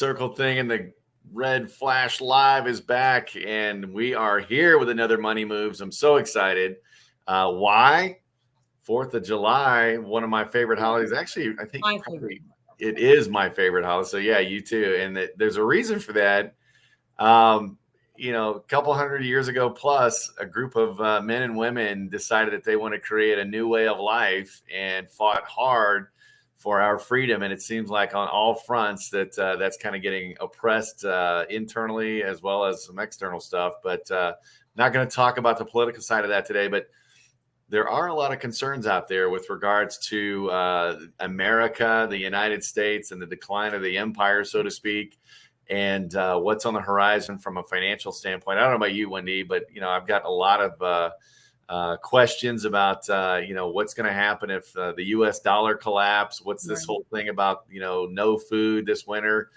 circle thing and the red flash live is back, and we are here with another Money Moves. I'm so excited. Why? 4th of July, one of my favorite holidays. Actually, I think probably it is my favorite holiday. So yeah, you too. And there's a reason for that. A couple hundred years ago plus, a group of men and women decided that they want to create a new way of life and fought hard for our freedom. And it seems like on all fronts that that's kind of getting oppressed internally as well as some external stuff. But not going to talk about the political side of that today. But there are a lot of concerns out there with regards to America, the United States, and the decline of the empire, so to speak, and what's on the horizon from a financial standpoint. I don't know about you, Wendy, but I've got a lot of questions about what's going to happen if the U.S. dollar collapse. What's this whole thing about no food this winter?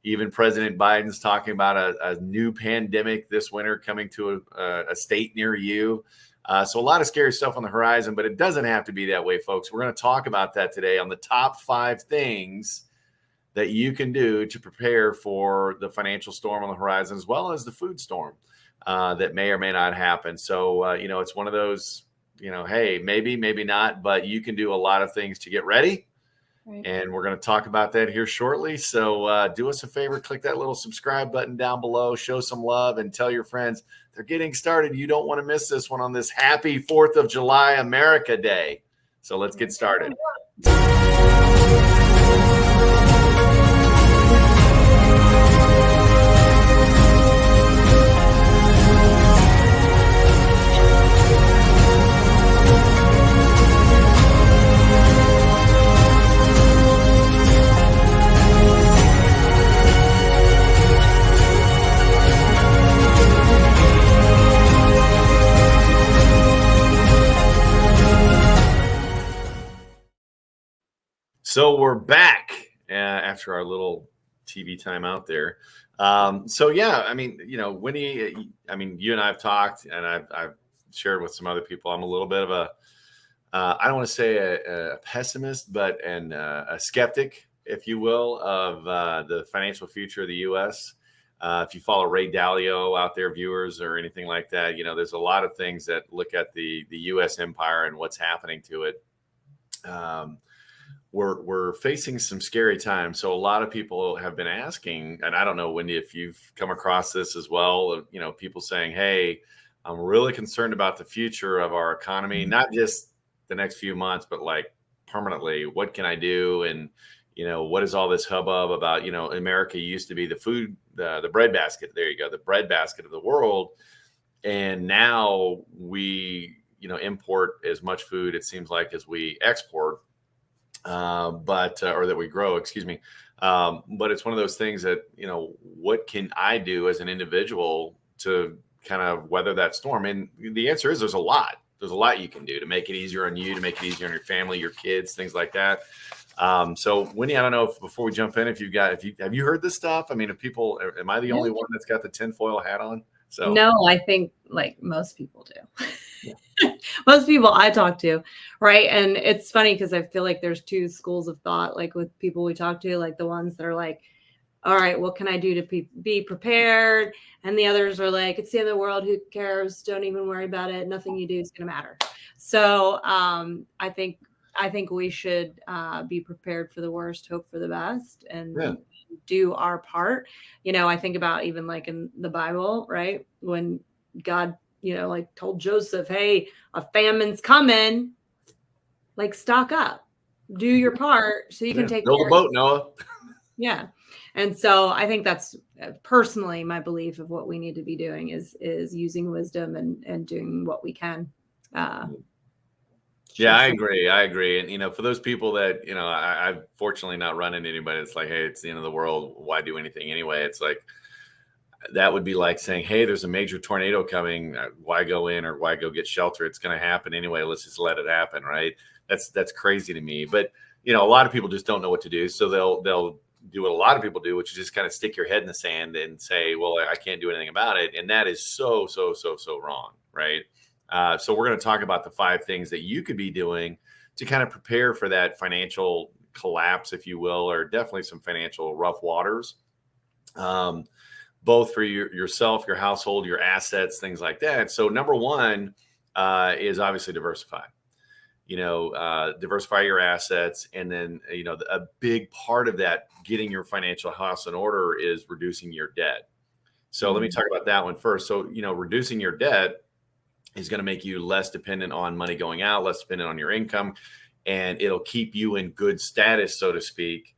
Even President Biden's talking about a new pandemic this winter coming to a state near you. So a lot of scary stuff on the horizon, but it doesn't have to be that way, folks. We're going to talk about that today on the top 5 things that you can do to prepare for the financial storm on the horizon, as well as the food storm that may or may not happen. So, it's one of those, hey, maybe not, but you can do a lot of things to get ready. Right. And we're going to talk about that here shortly. So do us a favor, click that little subscribe button down below, show some love, and tell your friends they're getting started. You don't want to miss this one on this happy 4th of July America Day. So let's get started. So we're back after our little TV time out there. Winnie, you and I have talked, and I've shared with some other people. I'm a little bit of I don't want to say a pessimist, but a skeptic, if you will, of the financial future of the U.S. If you follow Ray Dalio out there, viewers, or anything like that, there's a lot of things that look at the U.S. empire and what's happening to it. We're facing some scary times. So a lot of people have been asking, and I don't know, Wendy, if you've come across this as well, people saying, hey, I'm really concerned about the future of our economy, not just the next few months, but like permanently. What can I do? And, what is all this hubbub about? America used to be the food, the breadbasket. There you go, the breadbasket of the world. And now we, import as much food, it seems like, as we export. Or that we grow, excuse me. But it's one of those things that, what can I do as an individual to kind of weather that storm? And the answer is there's a lot you can do to make it easier on you, to make it easier on your family, your kids, things like that. So Winnie, I don't know if before we jump in, have you heard this stuff? I mean, am I the only one that's got the tinfoil hat on? So no, I think like most people do. Yeah. Most people I talk to, right? And it's funny because I feel like there's 2 schools of thought, like with people we talk to, like the ones that are like, all right, what can I do to be prepared? And the others are like, it's the end of the world. Who cares? Don't even worry about it. Nothing you do is going to matter. So I think we should be prepared for the worst, hope for the best, and do our part. I think about even like in the Bible, right? When God, like told Joseph, hey, a famine's coming, like stock up, do your part so you can take build a boat, Noah. Yeah. And so I think that's personally my belief of what we need to be doing is using wisdom and doing what we can. Yeah, I agree. And, for those people that, I've fortunately not run into anybody that's like, hey, it's the end of the world. Why do anything anyway? It's like, that would be like saying, hey, there's a major tornado coming. Why go in or why go get shelter? It's going to happen anyway. Let's just let it happen. Right. That's crazy to me. But, a lot of people just don't know what to do. So they'll do what a lot of people do, which is just kind of stick your head in the sand and say, well, I can't do anything about it. And that is so wrong. Right. So we're going to talk about the 5 things that you could be doing to kind of prepare for that financial collapse, if you will, or definitely some financial rough waters. um, both for yourself, your household, your assets, things like that. So number one is obviously diversify. Diversify your assets. And then, a big part of that, getting your financial house in order, is reducing your debt. So let me talk about that one first. So, reducing your debt is going to make you less dependent on money going out, less dependent on your income, and it'll keep you in good status, so to speak.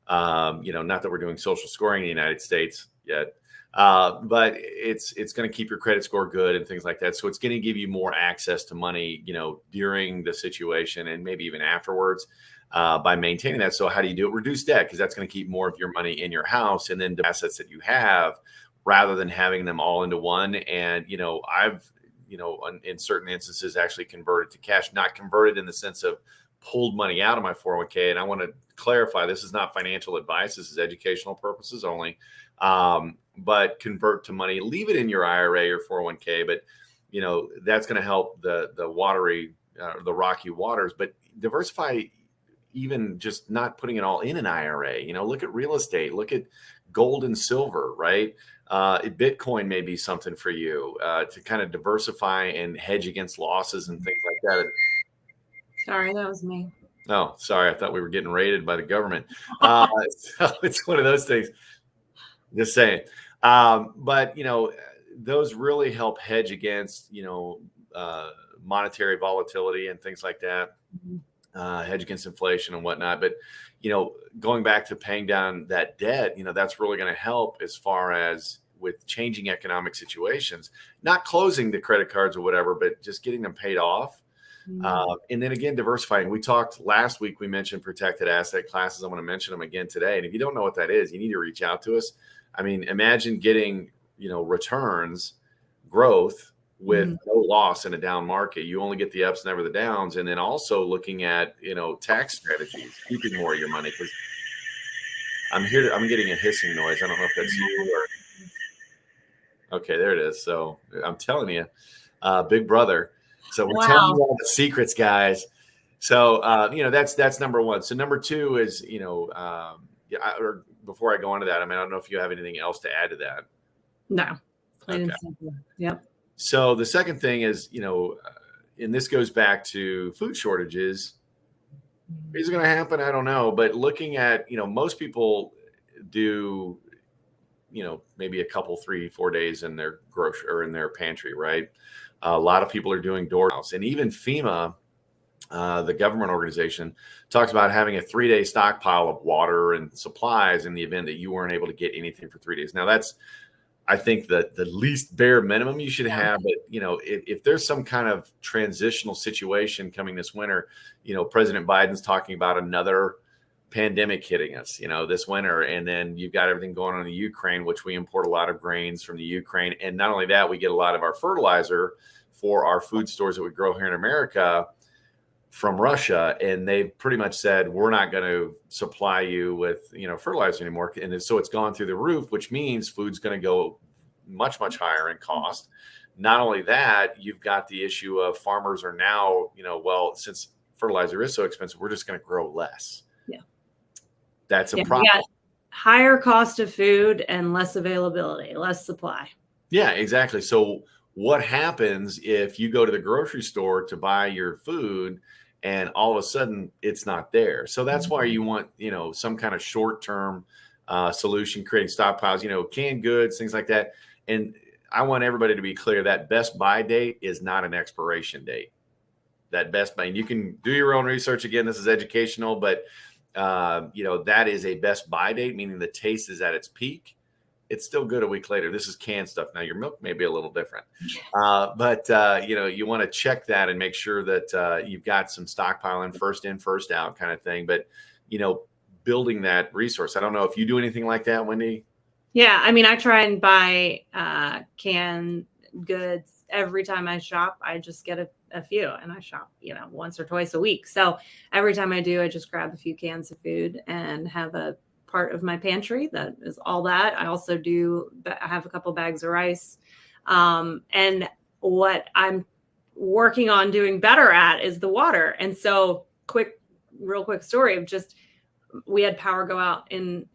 Not that we're doing social scoring in the United States yet, but it's going to keep your credit score good and things like that. So it's going to give you more access to money, during the situation and maybe even afterwards, by maintaining that. So how do you do it? Reduce debt, because that's going to keep more of your money in your house, and then the assets that you have, rather than having them all into one. And I've in certain instances actually converted to cash, not converted in the sense of pulled money out of my 401k. And I want to clarify, this is not financial advice. This is educational purposes only. But convert to money, leave it in your IRA or 401k. But, that's going to help the rocky waters. But diversify, even just not putting it all in an IRA. Look at real estate, look at gold and silver, right? Bitcoin may be something for you to kind of diversify and hedge against losses and things like that. Sorry, that was me. Oh, sorry. I thought we were getting raided by the government. So it's one of those things. Just saying. But, those really help hedge against, monetary volatility and things like that, hedge against inflation and whatnot. But, going back to paying down that debt, that's really going to help as far as with changing economic situations, not closing the credit cards or whatever, but just getting them paid off. And then again, diversifying. We talked last week, we mentioned protected asset classes. I'm going to mention them again today. And if you don't know what that is, you need to reach out to us. I mean, imagine getting, returns, growth with no loss in a down market. You only get the ups, never the downs. And then also looking at, tax strategies, keeping more of your money. Because I'm getting a hissing noise. I don't know if that's you or. Okay, there it is. So I'm telling you, big brother. So we're telling you all the secrets, guys. So, that's number one. So number two is, or before I go on to that, I don't know if you have anything else to add to that. No. Plain and simple. Yep. So the second thing is, and this goes back to food shortages. Is it going to happen? I don't know. But looking at, most people do, maybe a couple, 3-4 days in their grocery or in their pantry, right? A lot of people are doing DoorDash, and even FEMA, the government organization, talks about having a 3-day stockpile of water and supplies in the event that you weren't able to get anything for 3 days. Now that's, I think, the least bare minimum you should have. But, if there's some kind of transitional situation coming this winter, President Biden's talking about another pandemic hitting us, this winter. And then you've got everything going on in the Ukraine, which we import a lot of grains from the Ukraine. And not only that, we get a lot of our fertilizer for our food stores that we grow here in America from Russia. And they've pretty much said, we're not going to supply you with, fertilizer anymore. And so it's gone through the roof, which means food's going to go much, much higher in cost. Not only that, you've got the issue of farmers are now, since fertilizer is so expensive, we're just going to grow less. Yeah. That's a problem. Yeah. Higher cost of food and less availability, less supply. Yeah, exactly. So what happens if you go to the grocery store to buy your food and all of a sudden it's not there? So that's why you want, some kind of short-term solution, creating stockpiles, canned goods, things like that. And I want everybody to be clear that best buy date is not an expiration date. That best buy, and you can do your own research. Again, this is educational, but that is a best buy date, meaning the taste is at its peak. It's still good a week later. This is canned stuff. Now your milk may be a little different, but you want to check that and make sure that you've got some stockpiling, first in, first out kind of thing. But, building that resource. I don't know if you do anything like that, Wendy. Yeah. I try and buy canned goods every time I shop. I just get a few, and I shop, once or twice a week. So every time I do, I just grab a few cans of food and have a part of my pantry that is all that. I also I have a couple bags of rice. And what I'm working on doing better at is the water. And so real quick story of just, we had power go out in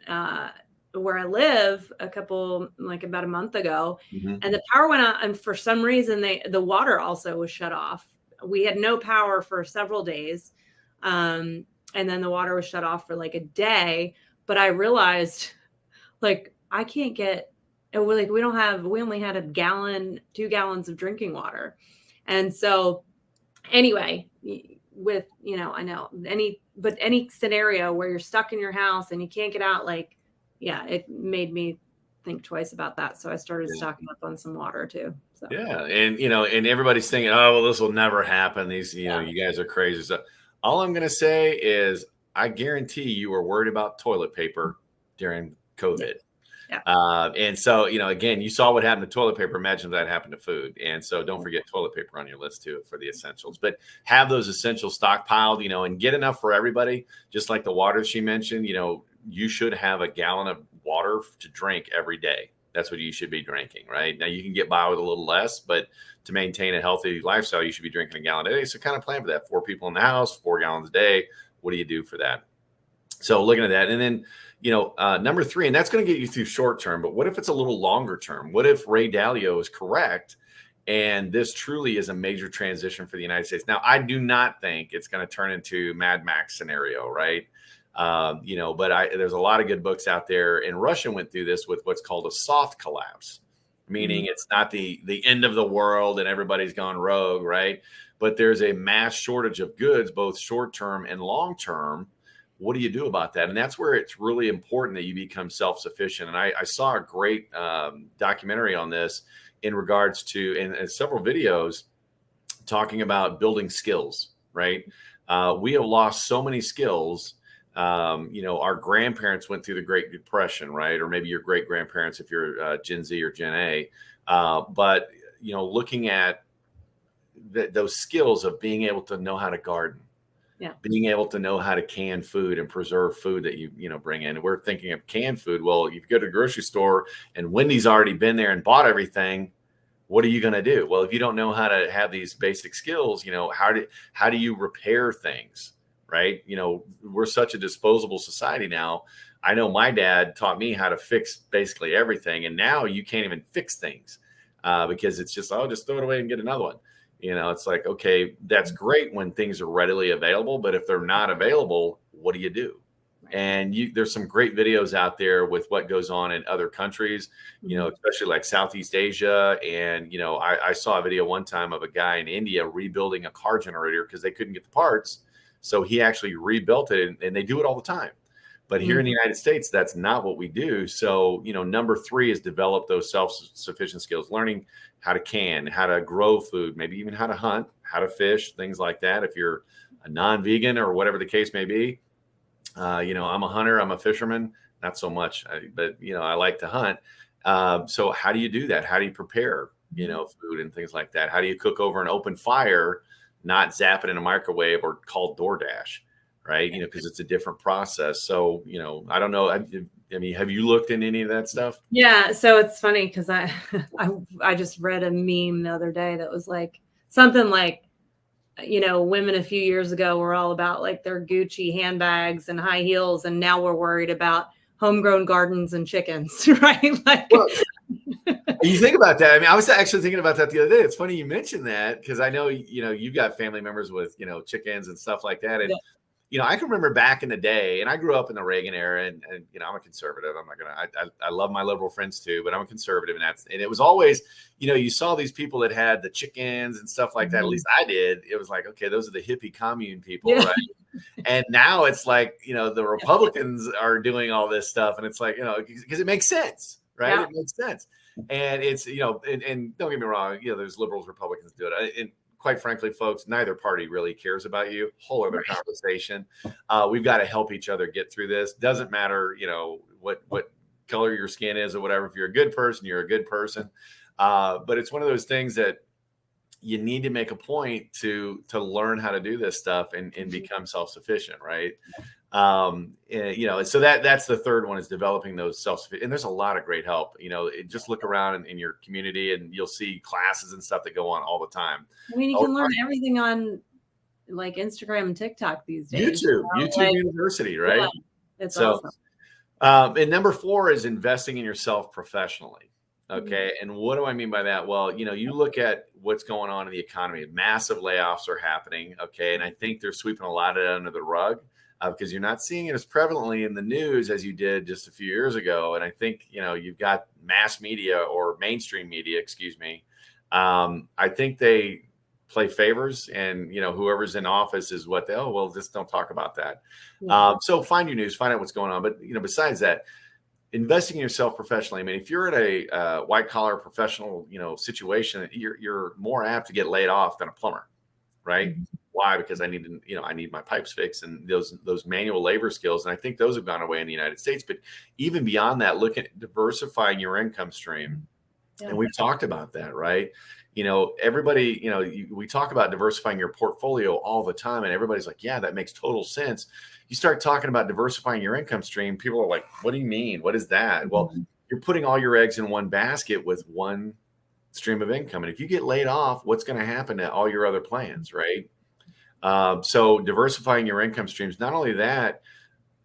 where I live about a month ago, Mm-hmm. and the power went out, and for some reason the water also was shut off. We had no power for several days. And then the water was shut off for like a day, but I realized like I can't get we only had 2 gallons of drinking water. And so anyway, with, I know any scenario where you're stuck in your house and you can't get out, like, yeah, it made me think twice about that. So I started stocking up on some water too. So Yeah. And, and everybody's thinking, oh, well, this will never happen. These, you guys are crazy. So all I'm going to say is I guarantee you were worried about toilet paper during COVID. Yeah. And so, again, you saw what happened to toilet paper. Imagine that happened to food. And so don't forget toilet paper on your list too for the essentials, but have those essentials stockpiled, and get enough for everybody. Just like the water she mentioned, you should have a gallon of water to drink every day. That's what you should be drinking, right? Now you can get by with a little less, but to maintain a healthy lifestyle, you should be drinking a gallon a day. So kind of plan for that. 4 people in the house, 4 gallons a day. What do you do for that? So looking at that, and then, number 3, and that's going to get you through short term, but what if it's a little longer term? What if Ray Dalio is correct? And this truly is a major transition for the United States. Now, I do not think it's going to turn into Mad Max scenario, right? But there's a lot of good books out there, and Russia went through this with what's called a soft collapse, meaning it's not the end of the world and everybody's gone rogue, right? But there's a mass shortage of goods, both short term and long term. What do you do about that? And that's where it's really important that you become self-sufficient. And I saw a great documentary on this in regards to, and several videos talking about building skills, right? We have lost so many skills. Our grandparents went through the Great Depression, right? Or maybe your great grandparents, if you're Gen Z or Gen A. But looking at those skills of being able to know how to garden, being able to know how to can food and preserve food that you bring in. We're thinking of canned food. Well, if you go to the grocery store and Wendy's already been there and bought everything, what are you going to do? Well, if you don't know how to have these basic skills, how do you repair things? Right. We're such a disposable society now. I know my dad taught me how to fix basically everything. And now you can't even fix things because it's just, just throw it away and get another one. It's like, okay, that's great when things are readily available, but if they're not available, what do you do? And there's some great videos out there with what goes on in other countries, especially like Southeast Asia. And, I saw a video one time of a guy in India rebuilding a car generator because they couldn't get the parts. So he actually rebuilt it, and they do it all the time. But here in the United States, that's not what we do. So, number 3 is develop those self-sufficient skills, learning how to can, how to grow food, maybe even how to hunt, how to fish, things like that. If you're a non-vegan or whatever the case may be, I'm a hunter, I'm a fisherman, not so much, but I like to hunt. So how do you do that? How do you prepare, food and things like that? How do you cook over an open fire, not zap it in a microwave or call DoorDash? Right. Because it's a different process. So, I don't know. I mean, have you looked in any of that stuff? Yeah. So it's funny because I just read a meme the other day that was like something like, women a few years ago were all about like their Gucci handbags and high heels. And now we're worried about homegrown gardens and chickens. Right. Like, well, you think about that. I mean, I was actually thinking about that the other day. It's funny you mentioned that because I know, you've got family members with, chickens and stuff like that. And, I can remember back in the day, and I grew up in the Reagan era, and I'm a conservative. I'm not gonna. I love my liberal friends too, but I'm a conservative, and it was always, you saw these people that had the chickens and stuff like that. At least I did. It was like, okay, those are the hippie commune people, right? And now it's like, the Republicans are doing all this stuff, and it's like, because it makes sense, right? Yeah. It makes sense, and it's, and don't get me wrong, there's liberals, Republicans do it, and quite frankly, folks, neither party really cares about you. Whole other conversation. We've got to help each other get through this. Doesn't matter, what color your skin is or whatever. If you're a good person, you're a good person. But it's one of those things that you need to make a point to learn how to do this stuff and become self-sufficient, right? So that's the third one, is developing those self-sufficient. And there's a lot of great help. Just look around in your community and you'll see classes and stuff that go on all the time. I mean, you can learn everything on like Instagram and TikTok these days. YouTube University, right? Yeah, it's awesome. And number 4 is investing in yourself professionally. Okay. And what do I mean by that? Well, you look at what's going on in the economy, massive layoffs are happening. Okay. And I think they're sweeping a lot of it under the rug because you're not seeing it as prevalently in the news as you did just a few years ago. And I think, you've got mass media or mainstream media, excuse me. I think they play favors and, whoever's in office is what just don't talk about that. Yeah. So find your news, find out what's going on. But, besides that, investing in yourself professionally. I mean, if you're at a white collar professional, situation, you're more apt to get laid off than a plumber, right? Mhm. Why? Because I need my pipes fixed and those manual labor skills. And I think those have gone away in the United States. But even beyond that, look at diversifying your income stream. Yeah. And we've talked about that, right? Everybody, we talk about diversifying your portfolio all the time, and everybody's like, yeah, that makes total sense. You start talking about diversifying your income stream, people are like, what do you mean? What is that? Well, you're putting all your eggs in one basket with one stream of income. And if you get laid off, what's going to happen to all your other plans, right? So diversifying your income streams, not only that,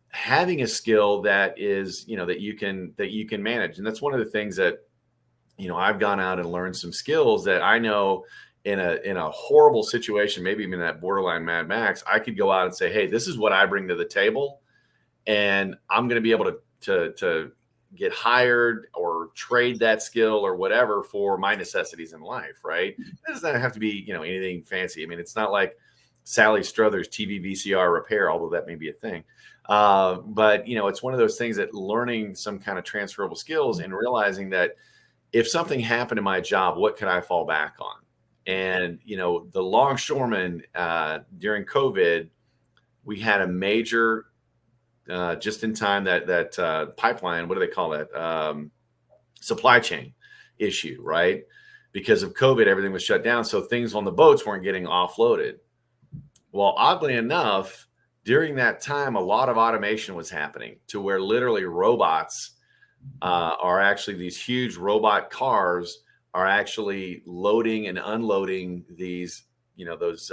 having a skill that is, that you can manage. And that's one of the things that, I've gone out and learned some skills that I know in a horrible situation, maybe even that borderline Mad Max, I could go out and say, hey, this is what I bring to the table. And I'm going to be able to get hired or trade that skill or whatever for my necessities in life. Right. It doesn't have to be, anything fancy. I mean, it's not like Sally Struthers TV VCR repair, although that may be a thing. But, it's one of those things that learning some kind of transferable skills and realizing that if something happened in my job, what could I fall back on? And, the longshoremen during COVID, we had a major just in time that pipeline, what do they call that? Supply chain issue, right? Because of COVID, everything was shut down. So things on the boats weren't getting offloaded. Well, oddly enough, during that time, a lot of automation was happening to where literally robots are actually these huge robot cars are actually loading and unloading these, those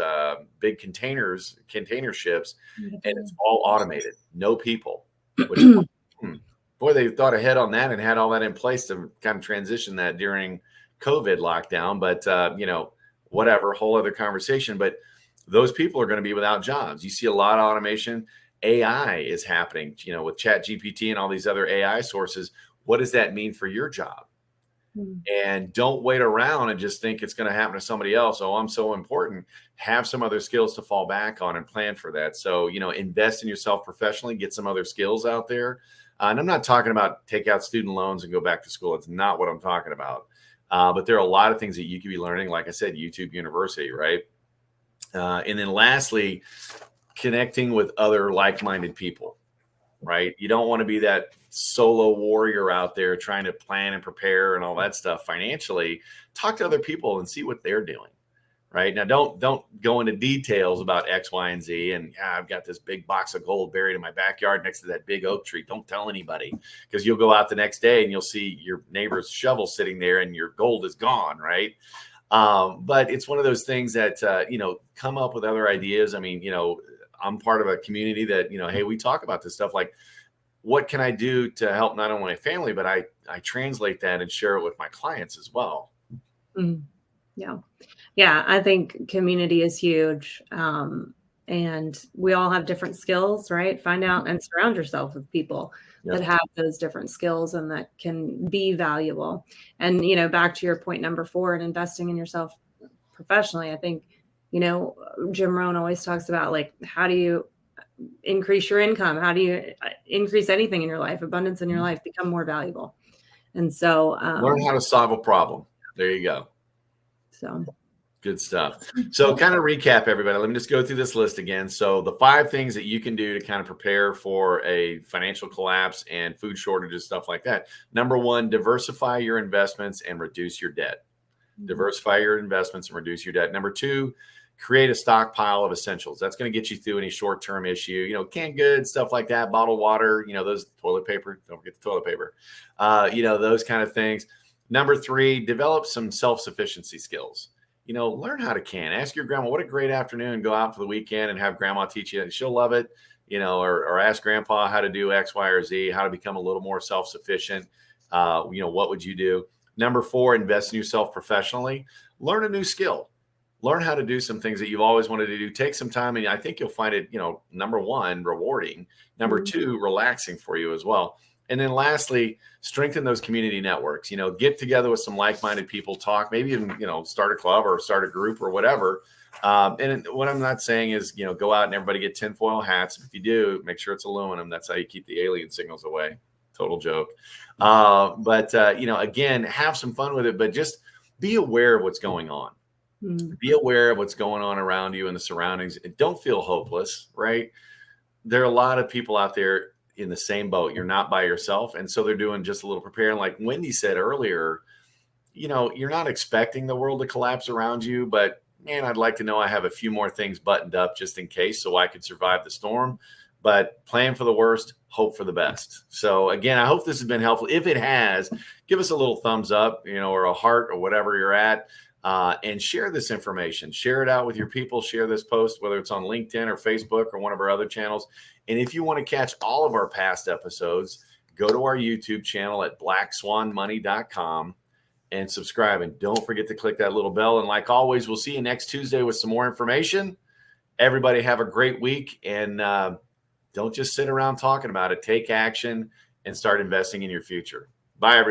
big container ships, and it's all automated, no people. Which, boy, they thought ahead on that and had all that in place to kind of transition that during COVID lockdown. But whatever, whole other conversation. But those people are going to be without jobs. You see a lot of automation. AI is happening, with Chat GPT and all these other AI sources. What does that mean for your job? And don't wait around and just think it's going to happen to somebody else. Oh, I'm so important. Have some other skills to fall back on and plan for that. So, invest in yourself professionally, get some other skills out there. And I'm not talking about take out student loans and go back to school. It's not what I'm talking about. But there are a lot of things that you could be learning. Like I said, YouTube University, right? And then lastly, connecting with other like-minded people, right? You don't want to be that solo warrior out there trying to plan and prepare and all that stuff financially. Talk to other people and see what they're doing, right? Now, don't go into details about X, Y, and Z. And I've got this big box of gold buried in my backyard next to that big oak tree. Don't tell anybody, because you'll go out the next day and you'll see your neighbor's shovel sitting there and your gold is gone, right? But it's one of those things that, come up with other ideas. I mean, I'm part of a community that, hey, we talk about this stuff. Like, what can I do to help not only my family, but I translate that and share it with my clients as well. Yeah. Yeah. I think community is huge. And we all have different skills, right? Find out and surround yourself with people that have those different skills and that can be valuable. And, back to your point number 4 and investing in yourself professionally, I think, Jim Rohn always talks about, like, how do you increase your income? How do you increase anything in your life, abundance in your life, become more valuable? And so learn how to solve a problem. There you go. So good stuff. So kind of recap, everybody. Let me just go through this list again. So the 5 things that you can do to kind of prepare for a financial collapse and food shortages, stuff like that. Number 1, diversify your investments and reduce your debt. Diversify your investments and reduce your debt. Number 2, create a stockpile of essentials. That's going to get you through any short-term issue, canned goods, stuff like that, bottled water, those toilet paper, don't forget the toilet paper, those kind of things. Number 3, develop some self-sufficiency skills. Learn how to can. Ask your grandma, what a great afternoon, go out for the weekend and have grandma teach you. She'll love it. or ask grandpa how to do X, Y, or Z, how to become a little more self-sufficient. What would you do? Number 4, invest in yourself professionally. Learn a new skill. Learn how to do some things that you've always wanted to do. Take some time, and I think you'll find it, number 1, rewarding. Number 2, relaxing for you as well. And then lastly, strengthen those community networks. Get together with some like-minded people, talk, maybe even, start a club or start a group or whatever. And what I'm not saying is, go out and everybody get tinfoil hats. If you do, make sure it's aluminum. That's how you keep the alien signals away. Total joke. Again, have some fun with it, but just be aware of what's going on. Be aware of what's going on around you and the surroundings. Don't feel hopeless, right? There are a lot of people out there in the same boat. You're not by yourself. And so they're doing just a little preparing. Like Wendy said earlier, you're not expecting the world to collapse around you, but man, I'd like to know I have a few more things buttoned up just in case so I could survive the storm. But plan for the worst, hope for the best. So again, I hope this has been helpful. If it has, give us a little thumbs up, or a heart or whatever you're at. And share this information. Share it out with your people. Share this post, whether it's on LinkedIn or Facebook or one of our other channels. And if you want to catch all of our past episodes, go to our YouTube channel at blackswanmoney.com and subscribe. And don't forget to click that little bell. And like always, we'll see you next Tuesday with some more information. Everybody have a great week. And don't just sit around talking about it. Take action and start investing in your future. Bye, everybody.